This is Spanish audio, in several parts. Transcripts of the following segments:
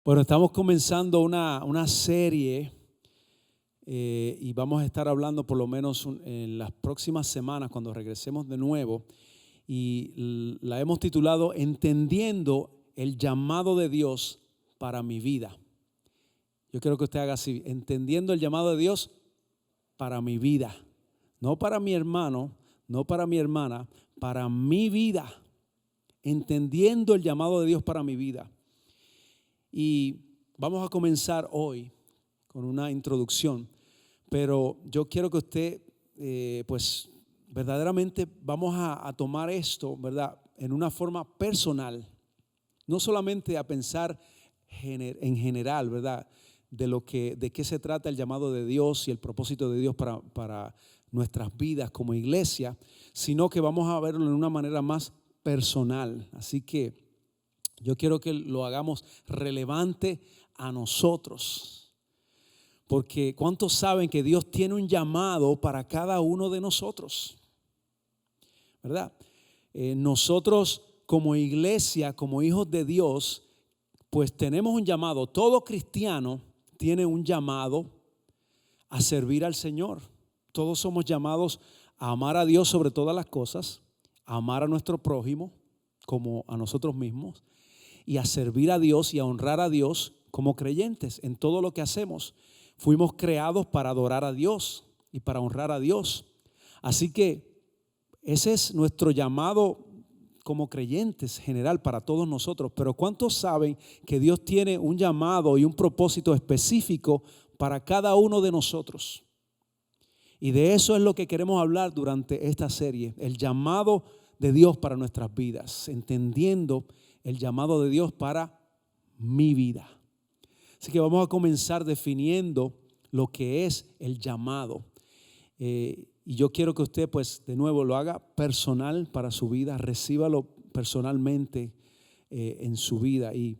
Bueno, estamos comenzando una serie y vamos a estar hablando por lo menos en las próximas semanas cuando regresemos de nuevo, y la hemos titulado Entendiendo el llamado de Dios para mi vida. Yo quiero que usted haga así: entendiendo el llamado de Dios para mi vida, no para mi hermano, no para mi hermana, para mi vida. Entendiendo el llamado de Dios para mi vida. Y vamos a comenzar hoy con una introducción, pero yo quiero que usted, pues verdaderamente vamos a tomar esto, ¿verdad?, en una forma personal, no solamente a pensar en general, ¿verdad?, de qué se trata el llamado de Dios y el propósito de Dios para nuestras vidas como iglesia, sino que vamos a verlo en una manera más personal. Así que yo quiero que lo hagamos relevante a nosotros, porque ¿cuántos saben que Dios tiene un llamado para cada uno de nosotros? ¿Verdad? Nosotros como iglesia, como hijos de Dios, pues tenemos un llamado. Todo cristiano tiene un llamado a servir al Señor. Todos somos llamados a amar a Dios sobre todas las cosas, a amar a nuestro prójimo como a nosotros mismos, y a servir a Dios y a honrar a Dios como creyentes en todo lo que hacemos. Fuimos creados para adorar a Dios y para honrar a Dios. Así que ese es nuestro llamado como creyentes general para todos nosotros. Pero ¿cuántos saben que Dios tiene un llamado y un propósito específico para cada uno de nosotros? Y de eso es lo que queremos hablar durante esta serie, el llamado de Dios para nuestras vidas, entendiendo el llamado de Dios para mi vida. Así que vamos a comenzar definiendo lo que es el llamado. Y yo quiero que usted, pues, de nuevo lo haga personal para su vida, recíbalo personalmente en su vida. Y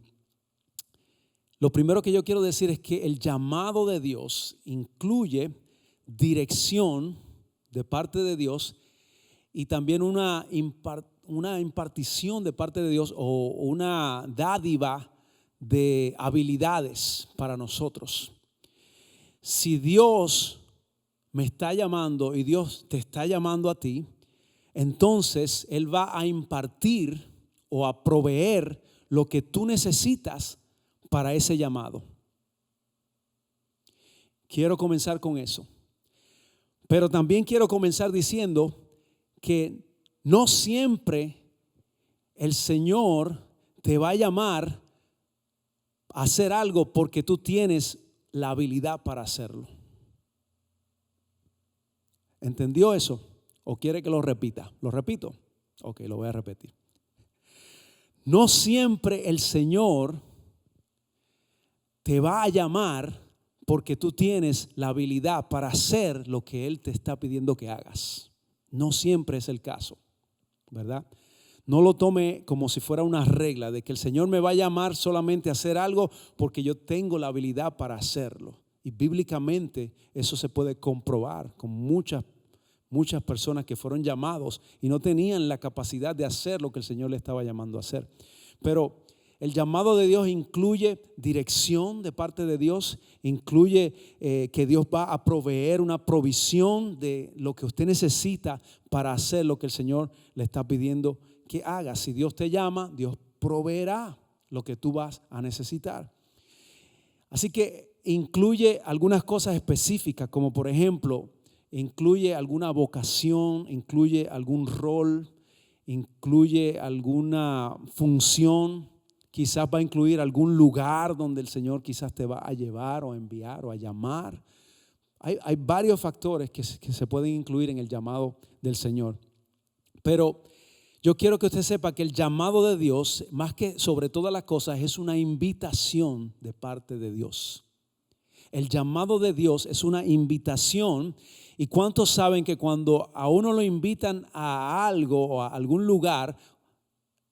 lo primero que yo quiero decir es que el llamado de Dios incluye dirección de parte de Dios y también una impartición de parte de Dios o una dádiva de habilidades para nosotros. Si Dios me está llamando y Dios te está llamando a ti, entonces Él va a impartir o a proveer lo que tú necesitas para ese llamado. Quiero comenzar con eso. Pero también quiero comenzar diciendo que no siempre el Señor te va a llamar a hacer algo porque tú tienes la habilidad para hacerlo. ¿Entendió eso? ¿O quiere que lo repita? ¿Lo repito? Ok, lo voy a repetir. No siempre el Señor te va a llamar porque tú tienes la habilidad para hacer lo que Él te está pidiendo que hagas. No siempre es el caso, ¿verdad? No lo tome como si fuera una regla de que el Señor me va a llamar solamente a hacer algo porque yo tengo la habilidad para hacerlo. Y bíblicamente eso se puede comprobar con muchas personas que fueron llamados y no tenían la capacidad de hacer lo que el Señor le estaba llamando a hacer. Pero el llamado de Dios incluye dirección de parte de Dios, incluye que Dios va a proveer una provisión de lo que usted necesita para hacer lo que el Señor le está pidiendo que haga. Si Dios te llama, Dios proveerá lo que tú vas a necesitar. Así que incluye algunas cosas específicas, como por ejemplo, incluye alguna vocación, incluye algún rol, incluye alguna función. Quizás va a incluir algún lugar donde el Señor quizás te va a llevar o a enviar o a llamar. Hay varios factores que se pueden incluir en el llamado del Señor. Pero yo quiero que usted sepa que el llamado de Dios, más que sobre todas las cosas, es una invitación de parte de Dios. El llamado de Dios es una invitación. ¿Y cuántos saben que cuando a uno lo invitan a algo o a algún lugar,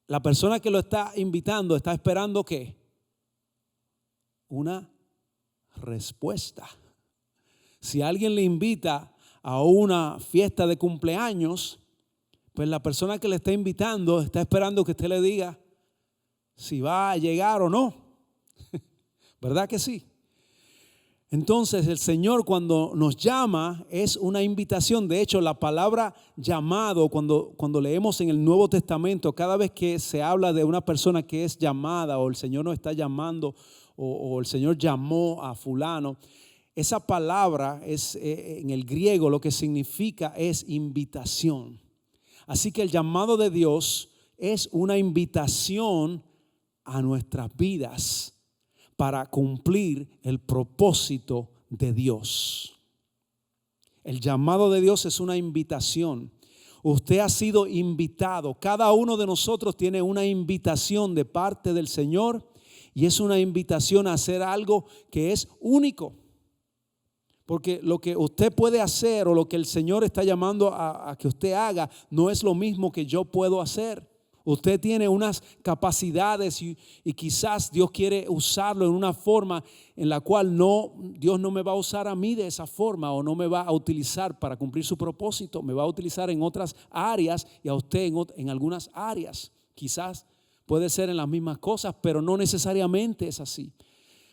la persona que lo está invitando está esperando ¿qué? Una respuesta. Si alguien le invita a una fiesta de cumpleaños, pues la persona que le está invitando está esperando que usted le diga si va a llegar o no. ¿verdad que sí? Entonces el Señor cuando nos llama es una invitación. De hecho, la palabra llamado, cuando leemos en el Nuevo Testamento, cada vez que se habla de una persona que es llamada o el Señor nos está llamando o el Señor llamó a fulano, esa palabra es en el griego lo que significa es invitación. Así que el llamado de Dios es una invitación a nuestras vidas para cumplir el propósito de Dios. El llamado de Dios es una invitación. Usted ha sido invitado. Cada uno de nosotros tiene una invitación de parte del Señor y es una invitación a hacer algo que es único. Porque lo que usted puede hacer o lo que el Señor está llamando a que usted haga no es lo mismo que yo puedo hacer. Usted tiene unas capacidades y quizás Dios quiere usarlo en una forma en la cual Dios no me va a usar a mí de esa forma o no me va a utilizar para cumplir su propósito. Me va a utilizar en otras áreas y a usted en algunas áreas. Quizás puede ser en las mismas cosas, pero no necesariamente es así.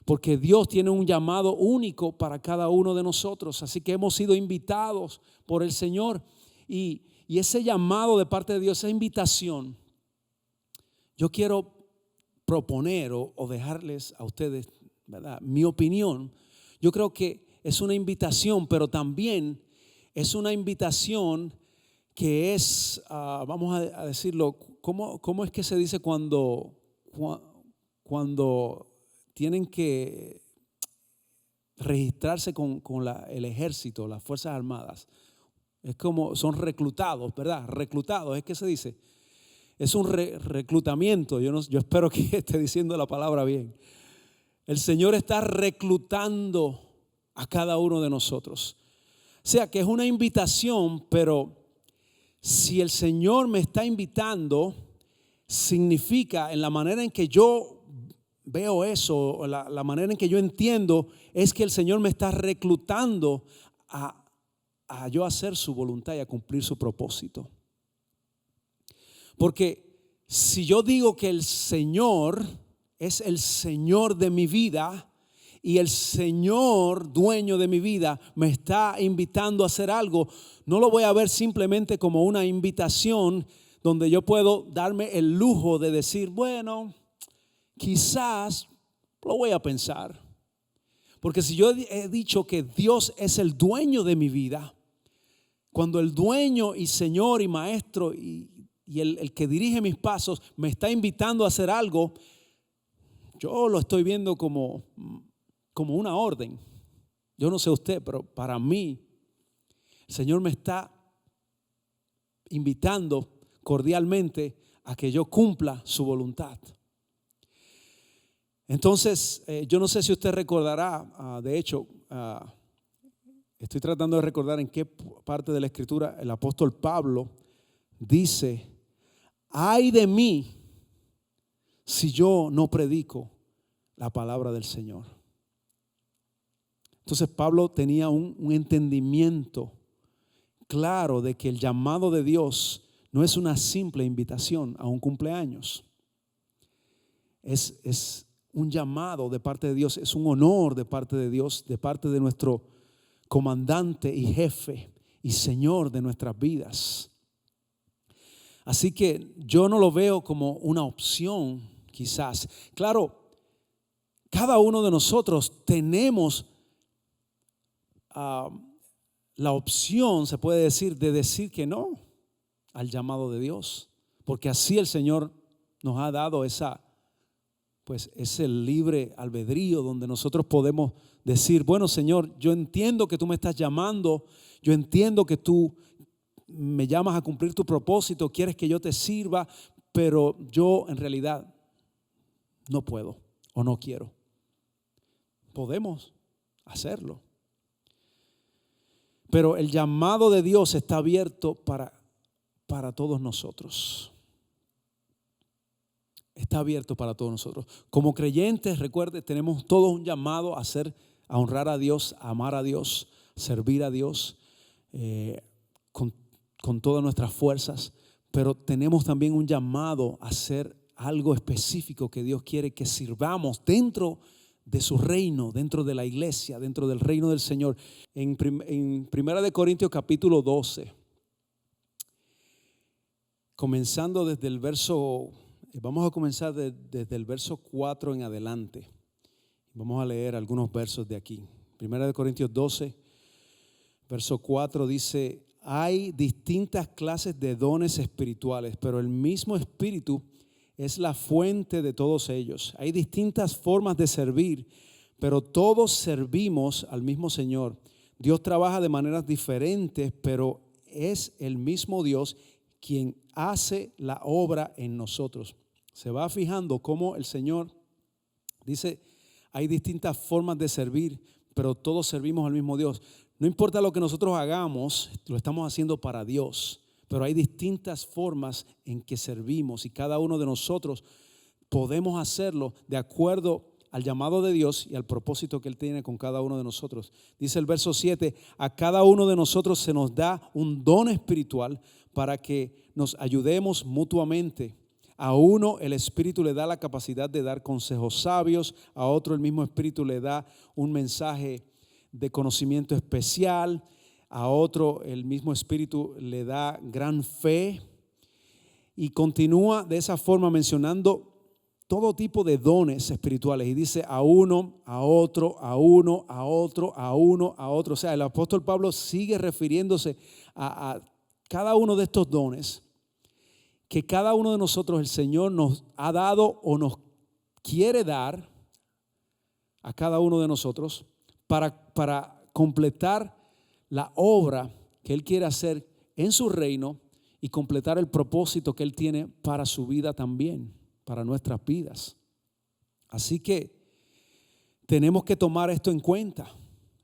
Porque Dios tiene un llamado único para cada uno de nosotros. Así que hemos sido invitados por el Señor. Y ese llamado de parte de Dios, esa invitación, yo quiero proponer o dejarles a ustedes, ¿verdad?, mi opinión. Yo creo que es una invitación, pero también es una invitación que es, vamos a decirlo, ¿cómo es que se dice cuando tienen que registrarse con el ejército, las Fuerzas Armadas? Es como, son reclutados, ¿verdad? Reclutados, es que se dice. Es un reclutamiento. Yo espero que esté diciendo la palabra bien. El Señor está reclutando a cada uno de nosotros. O sea que es una invitación, pero si el Señor me está invitando, significa en la manera en que yo veo eso, la manera en que yo entiendo, es que el Señor me está reclutando a yo hacer su voluntad y a cumplir su propósito. Porque si yo digo que el Señor es el Señor de mi vida y el Señor dueño de mi vida me está invitando a hacer algo, no lo voy a ver simplemente como una invitación donde yo puedo darme el lujo de decir, bueno, quizás lo voy a pensar. Porque si yo he dicho que Dios es el dueño de mi vida, cuando el dueño y Señor y Maestro y el que dirige mis pasos me está invitando a hacer algo, yo lo estoy viendo como una orden. Yo no sé usted, pero para mí el Señor me está invitando cordialmente a que yo cumpla su voluntad. Entonces, yo no sé si usted recordará, de hecho, estoy tratando de recordar en qué parte de la Escritura el apóstol Pablo dice: ay de mí si yo no predico la palabra del Señor. Entonces Pablo tenía un entendimiento claro de que el llamado de Dios no es una simple invitación a un cumpleaños. Es un llamado de parte de Dios, es un honor de parte de Dios, de parte de nuestro comandante y jefe y Señor de nuestras vidas. Así que yo no lo veo como una opción, quizás. Claro, cada uno de nosotros tenemos la opción, se puede decir, de decir que no al llamado de Dios, porque así el Señor nos ha dado ese libre albedrío donde nosotros podemos decir, bueno, Señor, yo entiendo que tú me estás llamando, yo entiendo que tú me llamas a cumplir tu propósito, quieres que yo te sirva, pero yo en realidad no puedo o no quiero. Podemos hacerlo. Pero el llamado de Dios está abierto para todos nosotros. Está abierto para todos nosotros. Como creyentes, recuerde, tenemos todos un llamado a honrar a Dios, a amar a Dios, servir a Dios con todas nuestras fuerzas. Pero tenemos también un llamado a hacer algo específico que Dios quiere que sirvamos dentro de su reino, dentro de la iglesia, dentro del reino del Señor. En 1 Corintios capítulo 12, comenzando desde el verso, vamos a comenzar desde el verso 4 en adelante. Vamos a leer algunos versos de aquí. 1 Corintios 12, verso 4 dice: hay distintas clases de dones espirituales, pero el mismo Espíritu es la fuente de todos ellos. Hay distintas formas de servir, pero todos servimos al mismo Señor. Dios trabaja de maneras diferentes, pero es el mismo Dios quien hace la obra en nosotros. Se va fijando cómo el Señor dice: hay distintas formas de servir, pero todos servimos al mismo Dios. No importa lo que nosotros hagamos, lo estamos haciendo para Dios. Pero hay distintas formas en que servimos y cada uno de nosotros podemos hacerlo de acuerdo al llamado de Dios y al propósito que Él tiene con cada uno de nosotros. Dice el verso 7, a cada uno de nosotros se nos da un don espiritual para que nos ayudemos mutuamente. A uno el Espíritu le da la capacidad de dar consejos sabios, a otro el mismo Espíritu le da un mensaje de conocimiento especial, a otro el mismo Espíritu le da gran fe, y continúa de esa forma mencionando todo tipo de dones espirituales y dice: a uno, a otro, a uno, a otro, a uno, a otro. O sea, el apóstol Pablo sigue refiriéndose a cada uno de estos dones que cada uno de nosotros el Señor nos ha dado o nos quiere dar a cada uno de nosotros para completar la obra que Él quiere hacer en su reino y completar el propósito que Él tiene para su vida también, para nuestras vidas. Así que tenemos que tomar esto en cuenta,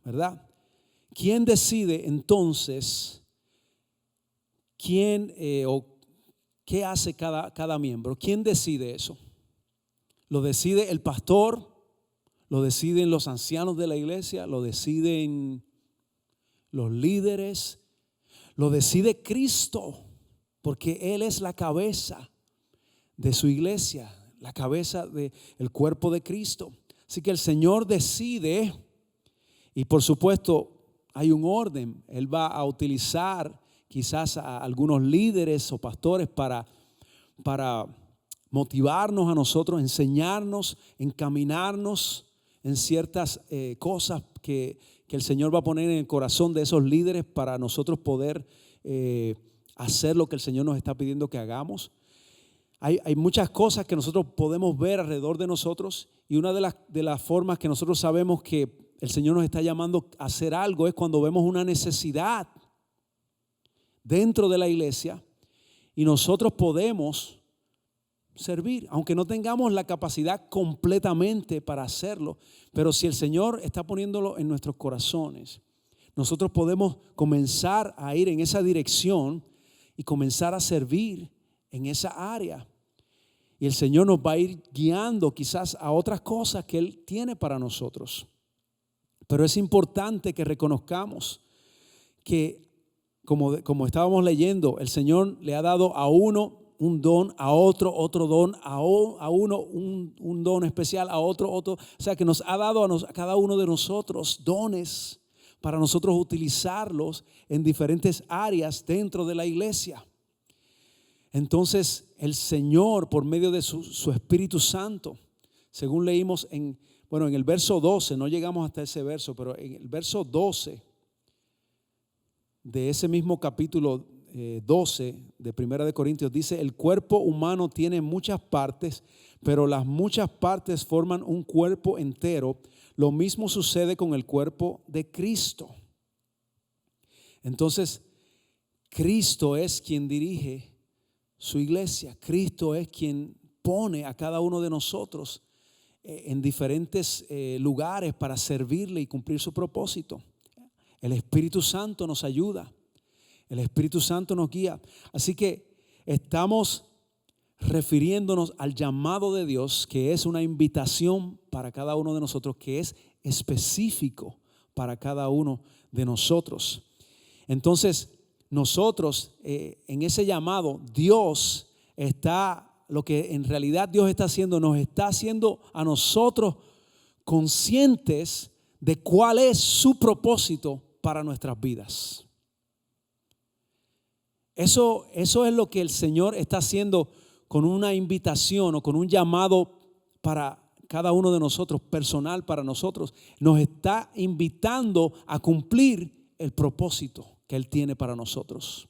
¿verdad? ¿Quién decide entonces o qué hace cada miembro? ¿Quién decide eso? ¿Lo decide el pastor? ¿Lo deciden los ancianos de la iglesia? ¿Lo deciden los líderes? Lo decide Cristo, porque Él es la cabeza de su iglesia, la cabeza del cuerpo de Cristo. Así que el Señor decide, y por supuesto hay un orden. Él va a utilizar quizás a algunos líderes o pastores para motivarnos a nosotros, enseñarnos, encaminarnos en ciertas cosas que el Señor va a poner en el corazón de esos líderes para nosotros poder hacer lo que el Señor nos está pidiendo que hagamos. Hay muchas cosas que nosotros podemos ver alrededor de nosotros, y una de las formas que nosotros sabemos que el Señor nos está llamando a hacer algo es cuando vemos una necesidad dentro de la iglesia y nosotros podemos servir, aunque no tengamos la capacidad completamente para hacerlo. Pero si el Señor está poniéndolo en nuestros corazones, nosotros podemos comenzar a ir en esa dirección y comenzar a servir en esa área. Y el Señor nos va a ir guiando quizás a otras cosas que Él tiene para nosotros. Pero es importante que reconozcamos que, como estábamos leyendo, el Señor le ha dado a uno un don, a otro don, a uno un don especial, a otro. O sea, que nos ha dado a cada uno de nosotros dones para nosotros utilizarlos en diferentes áreas dentro de la iglesia. Entonces el Señor, por medio de su Espíritu Santo, según leímos en el verso 12, no llegamos hasta ese verso, pero en el verso 12 de ese mismo capítulo 12 de 1 Corintios dice: el cuerpo humano tiene muchas partes, pero las muchas partes forman un cuerpo entero. Lo mismo sucede con el cuerpo de Cristo. Entonces, Cristo es quien dirige su iglesia. Cristo es quien pone a cada uno de nosotros en diferentes lugares para servirle y cumplir su propósito. El Espíritu Santo nos ayuda. El Espíritu Santo nos guía. Así que estamos refiriéndonos al llamado de Dios, que es una invitación para cada uno de nosotros, que es específico para cada uno de nosotros. Entonces, nosotros en ese llamado, Dios está, lo que en realidad Dios está haciendo, nos está haciendo a nosotros conscientes de cuál es su propósito para nuestras vidas. Eso es lo que el Señor está haciendo con una invitación o con un llamado para cada uno de nosotros, personal para nosotros. Nos está invitando a cumplir el propósito que Él tiene para nosotros.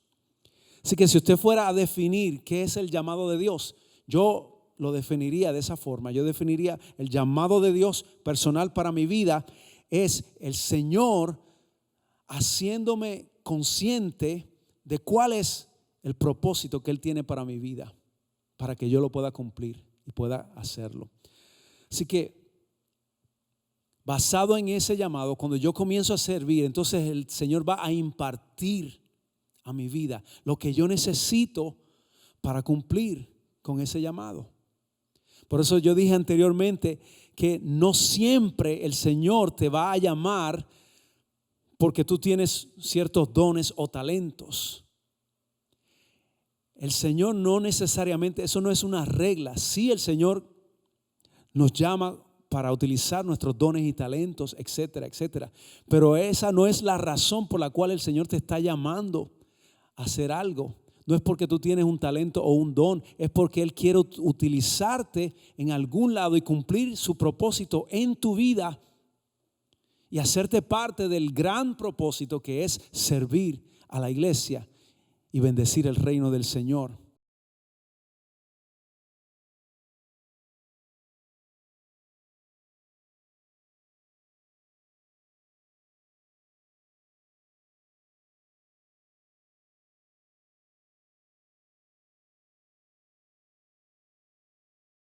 Así que si usted fuera a definir qué es el llamado de Dios, yo lo definiría de esa forma. Yo definiría el llamado de Dios personal para mi vida es el Señor haciéndome consciente de cuál es el propósito que Él tiene para mi vida, para que yo lo pueda cumplir y pueda hacerlo. Así que, basado en ese llamado, cuando yo comienzo a servir, entonces el Señor va a impartir a mi vida lo que yo necesito para cumplir con ese llamado. Por eso yo dije anteriormente que no siempre el Señor te va a llamar porque tú tienes ciertos dones o talentos. El Señor no necesariamente, eso no es una regla. Sí, el Señor nos llama para utilizar nuestros dones y talentos, etcétera, etcétera. Pero esa no es la razón por la cual el Señor te está llamando a hacer algo. No es porque tú tienes un talento o un don, es porque Él quiere utilizarte en algún lado y cumplir su propósito en tu vida y hacerte parte del gran propósito que es servir a la iglesia y bendecir el reino del Señor.